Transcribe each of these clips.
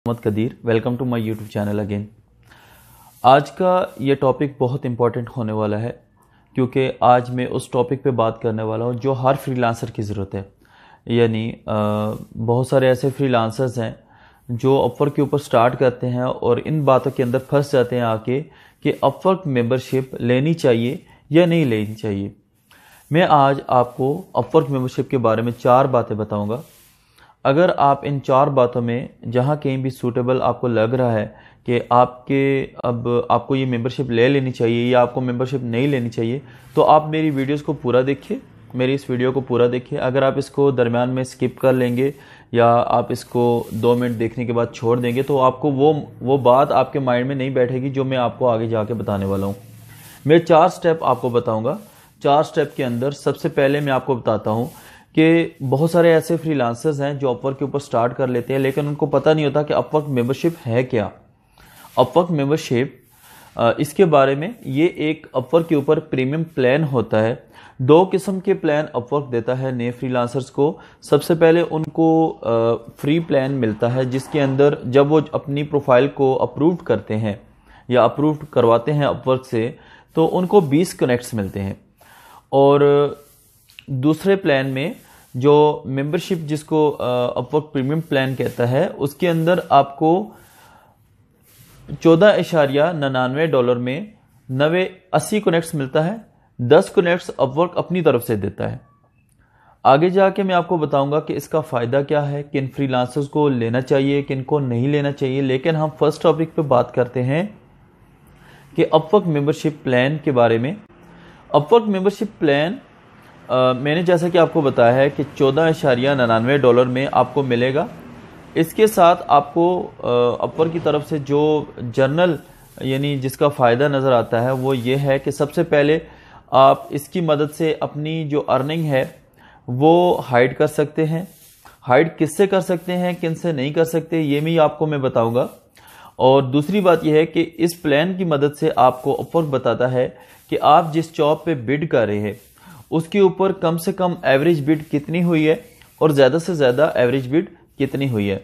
Mohammad Kadir, welcome to my YouTube channel again. आज का ये टॉपिक बहुत इम्पॉर्टेंट होने वाला है क्योंकि आज मैं उस टॉपिक पे बात करने वाला हूँ जो हर फ्रीलांसर की ज़रूरत है। यानी बहुत सारे ऐसे फ्रीलांसर्स हैं जो अपवर्क के ऊपर स्टार्ट करते हैं और इन बातों के अंदर फंस जाते हैं आके कि अपवर्क मेंबरशिप लेनी चाहिए या नहीं लेनी चाहिए। मैं आज आपको अपवर्क मेंबरशिप के बारे में 4 बातें बताऊंगा। अगर आप इन 4 बातों में जहां कहीं भी सूटेबल आपको लग रहा है कि आपको ये मेंबरशिप ले लेनी चाहिए या आपको मेंबरशिप नहीं लेनी चाहिए, तो आप मेरी वीडियोस को पूरा देखिए, मेरी इस वीडियो को पूरा देखिए। अगर आप इसको दरमियान में स्किप कर लेंगे या आप इसको 2 मिनट देखने के बाद छोड़ देंगे तो आपको वो बात आपके माइंड में नहीं बैठेगी जो मैं आपको आगे जाके बताने वाला हूँ। मैं 4 स्टेप आपको बताऊँगा। 4 स्टेप के अंदर सबसे पहले मैं आपको बताता हूँ कि बहुत सारे ऐसे फ्रीलांसर्स हैं जो अपवर्क के ऊपर स्टार्ट कर लेते हैं लेकिन उनको पता नहीं होता कि अपवर्क मेंबरशिप है क्या। अपवर्क मेंबरशिप इसके बारे में, ये एक अपवर्क के ऊपर प्रीमियम प्लान होता है। 2 किस्म के प्लान अपवर्क देता है नए फ्रीलांसर्स को। सबसे पहले उनको फ्री प्लान मिलता है जिसके अंदर जब वो अपनी प्रोफाइल को अप्रूव करते हैं या अप्रूव करवाते हैं अपवर्क से तो उनको 20 कनेक्ट्स मिलते हैं। और दूसरे प्लान में जो मेंबरशिप जिसको अपवर्क प्रीमियम प्लान कहता है उसके अंदर आपको $14.99 में 80 कनेक्ट्स मिलता है। 10 कनेक्ट्स अपवर्क अपनी तरफ से देता है। आगे जाके मैं आपको बताऊंगा कि इसका फ़ायदा क्या है, किन फ्रीलांसर्स को लेना चाहिए, किन को नहीं लेना चाहिए। लेकिन हम फर्स्ट टॉपिक पे बात करते हैं कि अपवर्क मेंबरशिप प्लान के बारे में। अपवर्क मेंबरशिप प्लान मैंने जैसा कि आपको बताया है कि $14.99 में आपको मिलेगा। इसके साथ आपको अपवर्क की तरफ से जो जर्नल यानी जिसका फ़ायदा नज़र आता है वो ये है कि सबसे पहले आप इसकी मदद से अपनी जो अर्निंग है वो हाइड कर सकते हैं। हाइड किससे कर सकते हैं, किन से नहीं कर सकते, ये भी आपको मैं बताऊंगा। और दूसरी बात यह है कि इस प्लान की मदद से आपको अपवर्क बताता है कि आप जिस जॉब पे बिड कर रहे हैं उसके ऊपर कम से कम एवरेज बिड कितनी हुई है और ज़्यादा से ज़्यादा एवरेज बिड कितनी हुई है।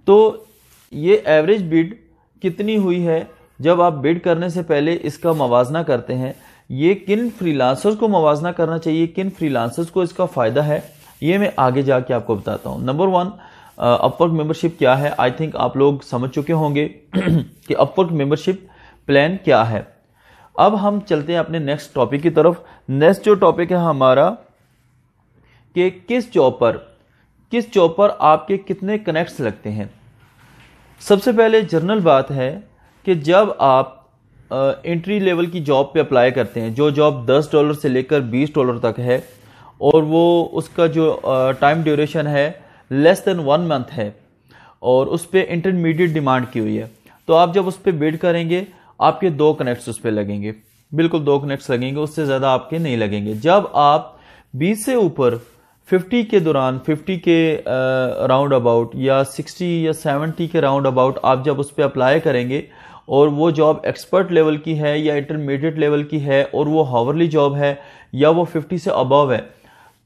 तो ये एवरेज बिड कितनी हुई है जब आप बिड करने से पहले इसका मवाजना करते हैं, ये किन फ्रीलांसर्स को मवाजना करना चाहिए, किन फ्रीलांसर्स को इसका फ़ायदा है, ये मैं आगे जाके आपको बताता हूँ। नंबर 1, अपवर्क मेंबरशिप क्या है। आई थिंक आप लोग समझ चुके होंगे कि अपवर्क मेंबरशिप प्लान क्या है। अब हम चलते हैं अपने नेक्स्ट टॉपिक की तरफ। नेक्स्ट जो टॉपिक है हमारा कि किस जॉब पर आपके कितने कनेक्ट्स लगते हैं। सबसे पहले जनरल बात है कि जब आप एंट्री लेवल की जॉब पे अप्लाई करते हैं, जो जॉब $10 से लेकर $20 तक है और वो उसका जो टाइम ड्यूरेशन है लेस देन 1 मंथ है और उस पर इंटरमीडिएट डिमांड की हुई है, तो आप जब उस पर बिड करेंगे आपके 2 कनेक्ट्स उस पर लगेंगे, बिल्कुल 2 कनेक्ट्स लगेंगे, उससे ज़्यादा आपके नहीं लगेंगे। जब आप 20 से ऊपर 50 के दौरान, 50 के राउंड अबाउट या 60 या 70 के राउंड अबाउट आप जब उस पर अप्लाई करेंगे और वो जॉब एक्सपर्ट लेवल की है या इंटरमीडिएट लेवल की है और वो हावरली जॉब है या वो 50 से अबव है,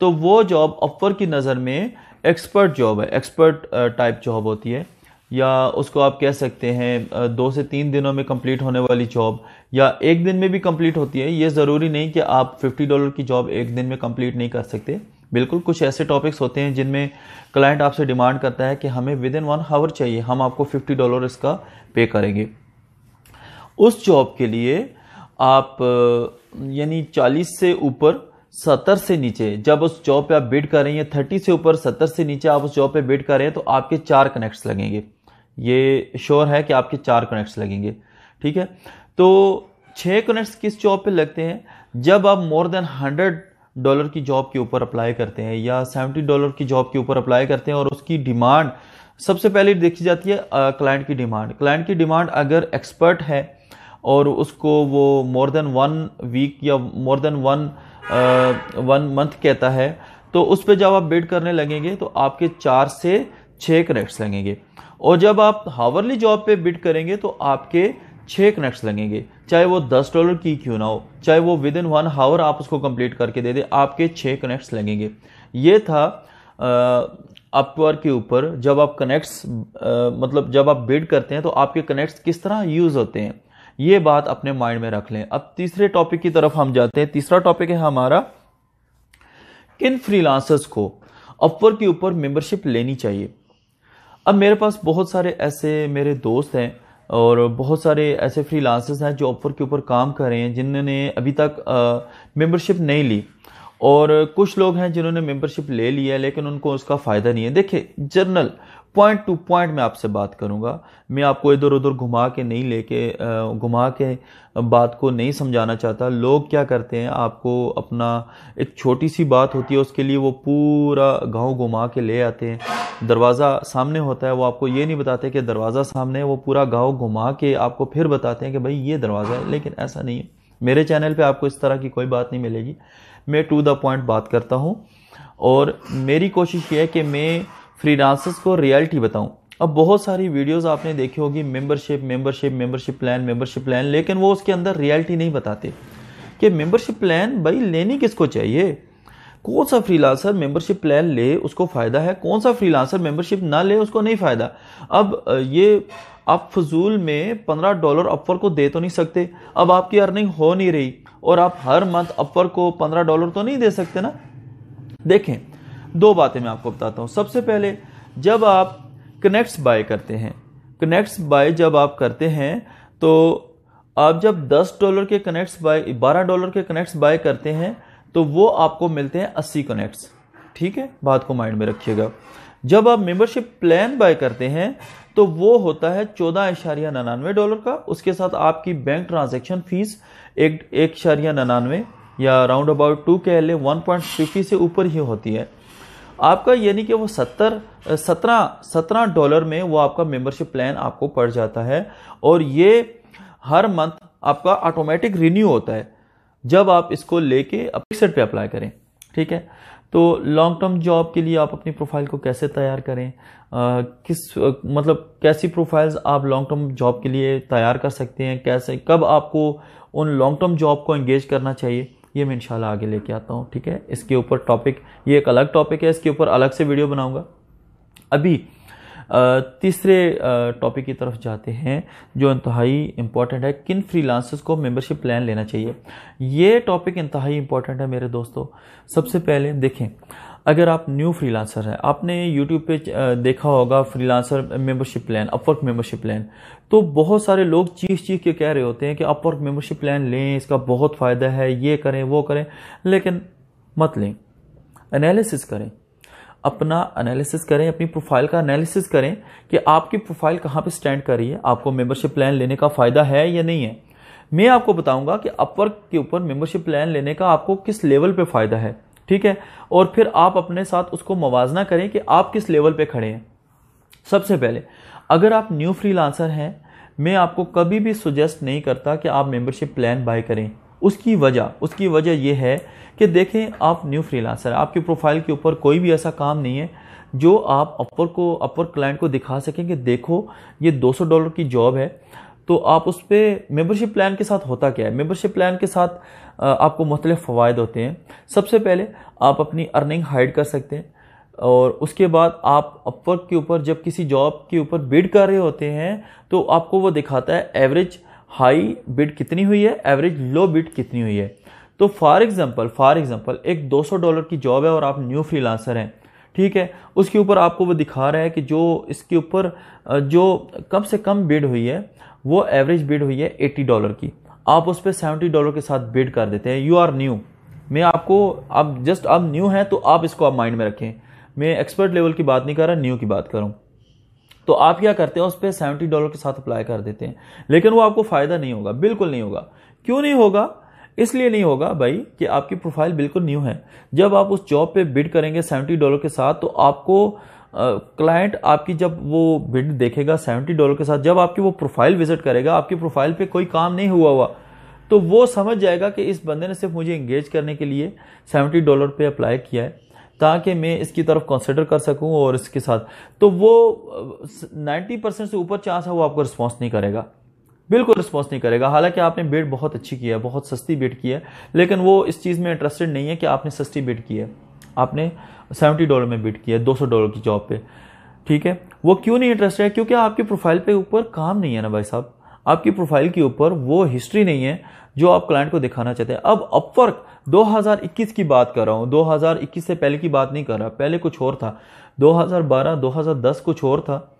तो वो जॉब अपवर्क की नज़र में एक्सपर्ट जॉब है, एक्सपर्ट टाइप जॉब होती है, या उसको आप कह सकते हैं 2 से 3 दिनों में कंप्लीट होने वाली जॉब या 1 दिन में भी कंप्लीट होती है। ये ज़रूरी नहीं कि आप $50 की जॉब 1 दिन में कंप्लीट नहीं कर सकते। बिल्कुल कुछ ऐसे टॉपिक्स होते हैं जिनमें क्लाइंट आपसे डिमांड करता है कि हमें विद इन 1 आवर चाहिए, हम आपको $50 इसका पे करेंगे। उस जॉब के लिए आप यानी 40 से ऊपर 70 से नीचे जब उस जॉब पे आप बिड कर रहे हैं, 30 से ऊपर 70 से नीचे आप उस जॉब पे बिड कर रहे हैं तो आपके 4 कनेक्ट्स लगेंगे। ये श्योर है कि आपके 4 कनेक्ट्स लगेंगे, ठीक है। तो 6 कनेक्ट्स किस जॉब पे लगते हैं, जब आप मोर देन $100 की जॉब के ऊपर अप्लाई करते हैं या $70 की जॉब के ऊपर अप्लाई करते हैं और उसकी डिमांड सबसे पहले देखी जाती है क्लाइंट की डिमांड। क्लाइंट की डिमांड अगर एक्सपर्ट है और उसको वो मोर देन 1 वीक या मोर देन 1 मंथ कहता है, तो उस पर जब आप बिड करने लगेंगे तो आपके 4 से 6 कनेक्ट्स लगेंगे। और जब आप हावरली जॉब पे बिड करेंगे तो आपके 6 कनेक्ट्स लगेंगे, चाहे वो $10 की क्यों ना हो, चाहे वो विद इन 1 आवर आप उसको कंप्लीट करके दे दे, आपके 6 कनेक्ट्स लगेंगे। ये था अपवर्क के ऊपर जब आप कनेक्ट्स मतलब जब आप बिड करते हैं तो आपके कनेक्ट्स किस तरह यूज होते हैं, ये बात अपने माइंड में रख लें। अब तीसरे टॉपिक की तरफ हम जाते हैं। तीसरा टॉपिक है हमारा, किन फ्रीलांसर्स को अपवर्क के ऊपर मेंबरशिप लेनी चाहिए। अब मेरे पास बहुत सारे ऐसे मेरे दोस्त हैं और बहुत सारे ऐसे फ्रीलांसर्स हैं जो अपवर्क के ऊपर काम कर रहे हैं जिन्होंने अभी तक मेंबरशिप नहीं ली, और कुछ लोग हैं जिन्होंने मेंबरशिप ले लिया है लेकिन उनको उसका फ़ायदा नहीं है। देखिए, जर्नल पॉइंट टू पॉइंट मैं आपसे बात करूंगा, मैं आपको इधर उधर घुमा के नहीं लेके घुमा के बात को नहीं समझाना चाहता। लोग क्या करते हैं, आपको अपना एक छोटी सी बात होती है उसके लिए वो पूरा गांव घुमा के ले आते हैं। दरवाज़ा सामने होता है, वो आपको ये नहीं बताते कि दरवाज़ा सामने है, वो पूरा गांव घुमा के आपको फिर बताते हैं कि भाई ये दरवाज़ा है, लेकिन ऐसा नहीं है। मेरे चैनल पे आपको इस तरह की कोई बात नहीं मिलेगी। मैं टू द पॉइंट बात करता हूँ और मेरी कोशिश ये है कि मैं फ्रीलांसर्स को रियलिटी बताऊं। अब बहुत सारी वीडियोस आपने देखी होगी, मेंबरशिप प्लान, लेकिन वो उसके अंदर रियलिटी नहीं बताते कि मेंबरशिप प्लान भाई लेनी किसको चाहिए। कौन सा फ्रीलांसर मेंबरशिप प्लान ले उसको फ़ायदा है, कौन सा फ्रीलांसर मेंबरशिप ना ले उसको नहीं फ़ायदा। अब ये आप फजूल में $15 अपवर्क को दे तो नहीं सकते। अब आपकी अर्निंग हो नहीं रही और आप हर मंथ अपवर्क को $15 तो नहीं दे सकते ना। देखें, दो बातें मैं आपको बताता हूं। सबसे पहले, जब आप कनेक्ट्स बाय करते हैं, कनेक्ट्स बाय जब आप करते हैं तो आप जब $10 के कनेक्ट्स बाय, $12 के कनेक्ट्स बाय करते हैं तो वो आपको मिलते हैं 80 कनेक्ट्स। ठीक है, बात को माइंड में रखिएगा। जब आप मेंबरशिप प्लान बाय करते हैं तो वो होता है $14.99 का। उसके साथ आपकी बैंक ट्रांजैक्शन फीस 1.99 या राउंड अबाउट 2 कह ले 1.50 से ऊपर ही होती है आपका, यानी कि वो $17 में वो आपका मेंबरशिप प्लान आपको पड़ जाता है। और ये हर मंथ आपका ऑटोमेटिक रिन्यू होता है जब आप इसको लेके फिक्सेड पे अप्लाई करें। ठीक है, तो लॉन्ग टर्म जॉब के लिए आप अपनी प्रोफाइल को कैसे तैयार करें, कैसी प्रोफाइल्स आप लॉन्ग टर्म जॉब के लिए तैयार कर सकते हैं, कैसे कब आपको उन लॉन्ग टर्म जॉब को एंगेज करना चाहिए, ये मैं इंशाल्लाह आगे लेके आता हूँ। ठीक है, इसके ऊपर टॉपिक, ये एक अलग टॉपिक है, इसके ऊपर अलग से वीडियो बनाऊंगा। अभी तीसरे टॉपिक की तरफ जाते हैं जो इंतहाई इंपॉर्टेंट है, किन फ्रीलांसर्स को मेंबरशिप प्लान लेना चाहिए। ये टॉपिक इंतहाई इंपॉर्टेंट है मेरे दोस्तों। सबसे पहले देखें, अगर आप न्यू फ्रीलांसर हैं, आपने यूट्यूब पे देखा होगा freelancer membership plan, Upwork membership plan, तो बहुत सारे लोग चीख के कह रहे होते हैं कि अपवर्क मेंबरशिप प्लान लें, इसका बहुत फ़ायदा है, ये करें वो करें, लेकिन मत लें। एनालिसिस करें, अपना एनालिसिस करें, अपनी प्रोफाइल का एनालिसिस करें कि आपकी प्रोफाइल कहाँ पे स्टैंड कर रही है, आपको मेंबरशिप प्लान लेने का फ़ायदा है या नहीं है। मैं आपको बताऊंगा कि अपवर्क के ऊपर मेंबरशिप प्लान लेने का आपको किस लेवल पे फ़ायदा है। ठीक है, और फिर आप अपने साथ उसको मवाजना करें कि आप किस लेवल पे खड़े हैं। सबसे पहले, अगर आप न्यू फ्रीलांसर हैं, मैं आपको कभी भी सुजेस्ट नहीं करता कि आप मेंबरशिप प्लान बाय करें। उसकी वजह यह है कि देखें, आप न्यू फ्रीलांसर, आपकी प्रोफाइल के ऊपर कोई भी ऐसा काम नहीं है जो आप अपवर्क क्लाइंट को दिखा सकें कि देखो ये $200 की जॉब है। तो आप उस पर मेंबरशिप प्लान के साथ होता क्या है, मेंबरशिप प्लान के साथ आपको मुख्तलिफ फ़वाइद होते हैं। सबसे पहले आप अपनी अर्निंग हाइड कर सकते हैं, और उसके बाद आप अपवर्क के ऊपर जब किसी जॉब के ऊपर बिड कर रहे होते हैं तो आपको वो दिखाता है एवरेज हाई बिड कितनी हुई है, एवरेज लो बिड कितनी हुई है। तो फॉर एग्जांपल एक $200 की जॉब है और आप न्यू फ्रीलांसर हैं, ठीक है, उसके ऊपर आपको वो दिखा रहा है कि जो इसके ऊपर जो कम से कम बिड हुई है वो एवरेज बिड हुई है $80 की। आप उस पर $70 के साथ बिड कर देते हैं। यू आर न्यू, मैं आपको आप न्यू हैं तो आप इसको आप माइंड में रखें, मैं एक्सपर्ट लेवल की बात नहीं कर रहा, न्यू की बात करूं। तो आप क्या करते हैं, उस पर $70 के साथ अप्लाई कर देते हैं, लेकिन वो आपको फायदा नहीं होगा, बिल्कुल नहीं होगा। क्यों नहीं होगा? इसलिए नहीं होगा भाई कि आपकी प्रोफाइल बिल्कुल न्यू है। जब आप उस जॉब पे बिड करेंगे $70 के साथ, तो आपको क्लाइंट आपकी जब वो बिड देखेगा $70 के साथ, जब आपकी वो प्रोफाइल विजिट करेगा, आपकी प्रोफाइल पे कोई काम नहीं हुआ तो वो समझ जाएगा कि इस बंदे ने सिर्फ मुझे एंगेज करने के लिए $70 पे अप्लाई किया है ताकि मैं इसकी तरफ कंसिडर कर सकूं और इसके साथ, तो वो 90% से ऊपर चांस है वो आपको रिस्पॉन्स नहीं करेगा, बिल्कुल रिस्पॉन्स नहीं करेगा। हालांकि आपने बिड बहुत अच्छी की है, बहुत सस्ती बिड की है, लेकिन वो इस चीज़ में इंटरेस्टेड नहीं है कि आपने सस्ती बिड की है। आपने $70 में बिड किया, $200 की जॉब पे, ठीक है। वो क्यों नहीं इंटरेस्टेड है? क्योंकि आपकी प्रोफाइल पे ऊपर काम नहीं है ना भाई साहब, आपकी प्रोफाइल के ऊपर वो हिस्ट्री नहीं है जो आप क्लाइंट को दिखाना चाहते हैं। अब अपवर्क 2021 की बात कर रहा हूँ, 2021 से पहले की बात नहीं कर रहा, पहले कुछ और था, 2012 2010 कुछ और था,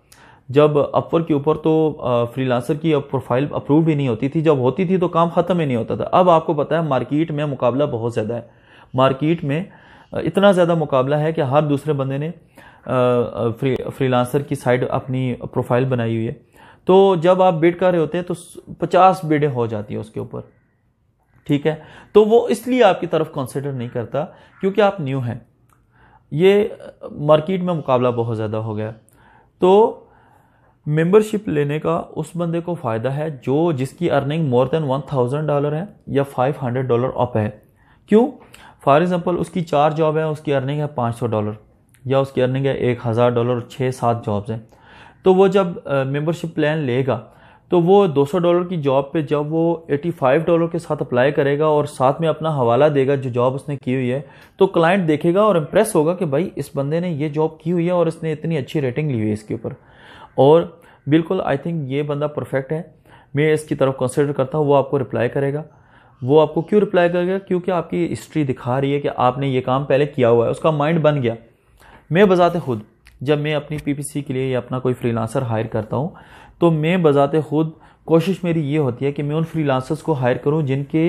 जब अपवर्क के ऊपर तो फ्रीलांसर की प्रोफाइल अप्रूव भी नहीं होती थी, जब होती थी तो काम खत्म ही नहीं होता था। अब आपको पता है मार्केट में मुकाबला बहुत ज़्यादा है, मार्केट में इतना ज़्यादा मुकाबला है कि हर दूसरे बंदे ने फ्रीलांसर की साइड अपनी प्रोफाइल बनाई हुई है। तो जब आप बिड कर रहे होते हैं तो 50 बिडें हो जाती है उसके ऊपर, ठीक है। तो वो इसलिए आपकी तरफ कंसिडर नहीं करता क्योंकि आप न्यू हैं, ये मार्केट में मुकाबला बहुत ज़्यादा हो गया। तो मेंबरशिप लेने का उस बंदे को फ़ायदा है जो जिसकी अर्निंग मोर देन $1000 है या $500 अप है। क्यों? फॉर एग्जांपल उसकी 4 जॉब है, उसकी अर्निंग है $500, या उसकी अर्निंग है $1000, 6-7 जॉब्स हैं। तो वो जब मेंबरशिप प्लान लेगा तो वो $200 की जॉब पे जब वो $85 के साथ अप्लाई करेगा और साथ में अपना हवाला देगा जो जॉब उसने की हुई है, तो क्लाइंट देखेगा और इम्प्रेस होगा कि भाई इस बंदे ने ये जॉब की हुई है और इसने इतनी अच्छी रेटिंग ली हुई है इसके ऊपर, और बिल्कुल आई थिंक ये बंदा परफेक्ट है, मैं इसकी तरफ कंसिडर करता हूँ। वो आपको रिप्लाई करेगा। वो आपको क्यों रिप्लाई करेगा? क्योंकि आपकी हिस्ट्री दिखा रही है कि आपने ये काम पहले किया हुआ है, उसका माइंड बन गया। मैं बजाते खुद जब मैं अपनी पीपीसी के लिए या अपना कोई फ्रीलांसर हायर करता हूँ तो मैं बजाते खुद कोशिश मेरी ये होती है कि मैं उन फ्रीलांसर्स को हायर करूँ जिनके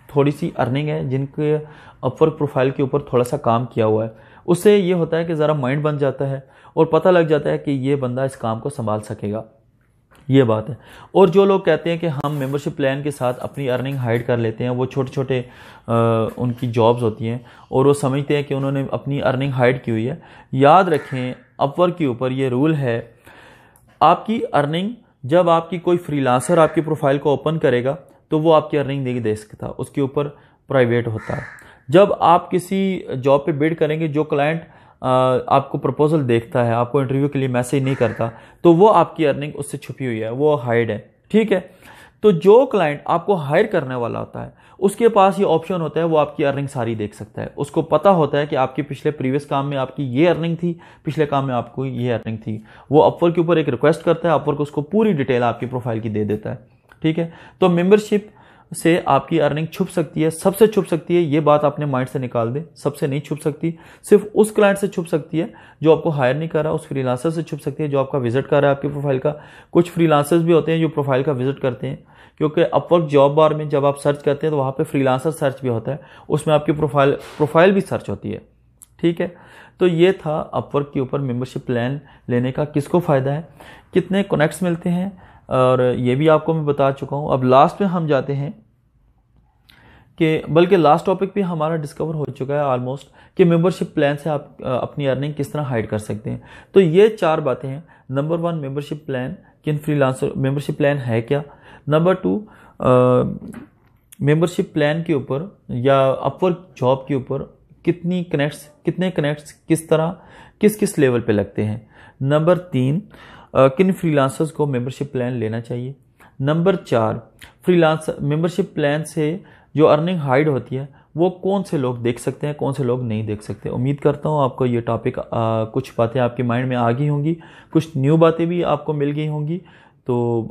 थोड़ी सी अर्निंग है, जिनके अपवर्क प्रोफाइल के ऊपर थोड़ा सा काम किया हुआ है। उससे ये होता है कि ज़रा माइंड बन जाता है और पता लग जाता है कि ये बंदा इस काम को संभाल सकेगा, ये बात है। और जो लोग कहते हैं कि हम मेंबरशिप प्लान के साथ अपनी अर्निंग हाइड कर लेते हैं, वो छोटे छोटे उनकी जॉब्स होती हैं और वो समझते हैं कि उन्होंने अपनी अर्निंग हाइड की हुई है। याद रखें अपवर्क के ऊपर ये रूल है, आपकी अर्निंग जब आपकी कोई फ्रीलांसर आपकी प्रोफाइल को ओपन करेगा तो वो आपकी अर्निंग नहीं दे सकता, उसके ऊपर प्राइवेट होता है। जब आप किसी जॉब पे बिड करेंगे, जो क्लाइंट आपको प्रपोजल देखता है, आपको इंटरव्यू के लिए मैसेज नहीं करता, तो वो आपकी अर्निंग उससे छुपी हुई है, वो हाइड है, ठीक है। तो जो क्लाइंट आपको हायर करने वाला होता है उसके पास ये ऑप्शन होता है, वो आपकी अर्निंग सारी देख सकता है। उसको पता होता है कि आपके पिछले प्रीवियस काम में आपकी ये अर्निंग थी, पिछले काम में आपको ये अर्निंग थी। वो अपवर्क के ऊपर एक रिक्वेस्ट करता है, अपवर्क उसको पूरी डिटेल आपकी प्रोफाइल की दे देता है, ठीक है। तो मेंबरशिप से आपकी अर्निंग छुप सकती है, सबसे छुप सकती है, ये बात आपने माइंड से निकाल दे। सबसे नहीं छुप सकती, सिर्फ उस क्लाइंट से छुप सकती है जो आपको हायर नहीं कर रहा, उस फ्रीलांसर से छुप सकती है जो आपका विजिट कर रहा है आपकी प्रोफाइल का। कुछ फ्रीलांसर्स भी होते हैं जो प्रोफाइल का विजिट करते हैं, क्योंकि अपवर्क जॉब बार में जब आप सर्च करते हैं तो वहाँ पे फ्रीलांसर सर्च भी होता है, उसमें आपकी प्रोफाइल भी सर्च होती है, ठीक है। तो ये था अपवर्क के ऊपर मेंबरशिप प्लान लेने का किसको फ़ायदा है, कितने कनेक्ट्स मिलते हैं, और ये भी आपको मैं बता चुका हूँ। अब लास्ट में हम जाते हैं कि बल्कि लास्ट टॉपिक भी हमारा डिस्कवर हो चुका है ऑलमोस्ट, कि मेंबरशिप प्लान से आप अपनी अर्निंग किस तरह हाइड कर सकते हैं। तो ये 4 बातें हैं। नंबर 1, मेंबरशिप प्लान, किन फ्रीलांसर मेंबरशिप प्लान है क्या। नंबर 2, मेंबरशिप प्लान के ऊपर या अपवर्क जॉब के ऊपर कितने कनेक्ट्स किस तरह किस लेवल पे लगते हैं। नंबर 3, किन फ्रीलांसर्स को मेंबरशिप प्लान लेना चाहिए। नंबर 4, फ्रीलांसर मेंबरशिप प्लान से जो अर्निंग हाइड होती है वो कौन से लोग देख सकते हैं, कौन से लोग नहीं देख सकते। उम्मीद करता हूँ आपको ये टॉपिक कुछ बातें आपके माइंड में आ गई होंगी, कुछ न्यू बातें भी आपको मिल गई होंगी। तो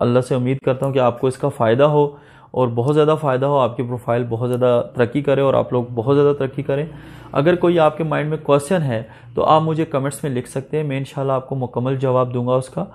अल्लाह से उम्मीद करता हूँ कि आपको इसका फ़ायदा हो और बहुत ज़्यादा फ़ायदा हो, आपकी प्रोफाइल बहुत ज़्यादा तरक्की करे और आप लोग बहुत ज़्यादा तरक्की करें। अगर कोई आपके माइंड में क्वेश्चन है तो आप मुझे कमेंट्स में लिख सकते हैं, मैं इंशाल्लाह आपको मुकम्मल जवाब दूंगा उसका।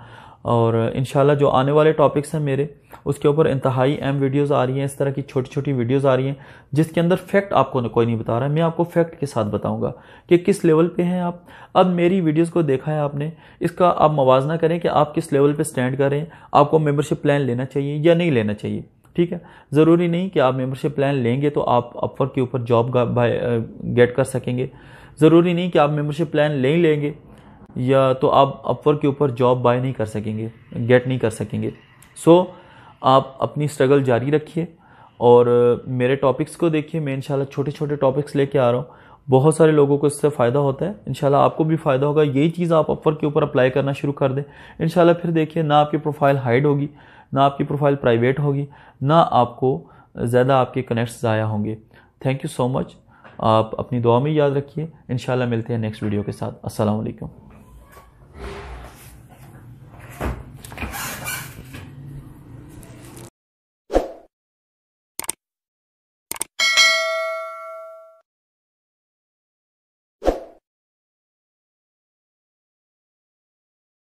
और इंशाल्लाह जो आने वाले टॉपिक्स हैं मेरे, उसके ऊपर इंतहाई अहम वीडियोस आ रही हैं, इस तरह की छोटी छोटी वीडियोस आ रही हैं जिसके अंदर फैक्ट आपको कोई नहीं बता रहा है, मैं आपको फैक्ट के साथ बताऊंगा कि किस लेवल पे हैं आप। अब मेरी वीडियोस को देखा है आपने, इसका आप मवाजना करें कि आप किस लेवल पे स्टैंड करें, आपको मेंबरशिप प्लान लेना चाहिए या नहीं लेना चाहिए, ठीक है। ज़रूरी नहीं कि आप मेंबरशिप प्लान लेंगे तो आप अपवर्क के ऊपर जॉब गेट कर सकेंगे, ज़रूरी नहीं कि आप मेंबरशिप प्लान नहीं लेंगे या तो आप अपवर्क के ऊपर जॉब बाय नहीं कर सकेंगे, गेट नहीं कर सकेंगे। सो आप अपनी स्ट्रगल जारी रखिए और मेरे टॉपिक्स को देखिए। मैं इंशाल्लाह छोटे छोटे टॉपिक्स लेके आ रहा हूँ, बहुत सारे लोगों को इससे फ़ायदा होता है, इंशाल्लाह आपको भी फ़ायदा होगा। यही चीज़ आप अपवर्क के ऊपर अप्लाई करना शुरू कर दें, इंशाल्लाह फिर देखिए ना आपकी प्रोफाइल हाइड होगी, ना आपकी प्रोफाइल प्राइवेट होगी, ना आपको ज़्यादा आपके कनेक्ट्स ज़ाया होंगे। Thank you so much. आप अपनी दुआ में याद रखिए। इंशाल्लाह मिलते हैं नेक्स्ट वीडियो के साथ। अस्सलाम वालेकुम।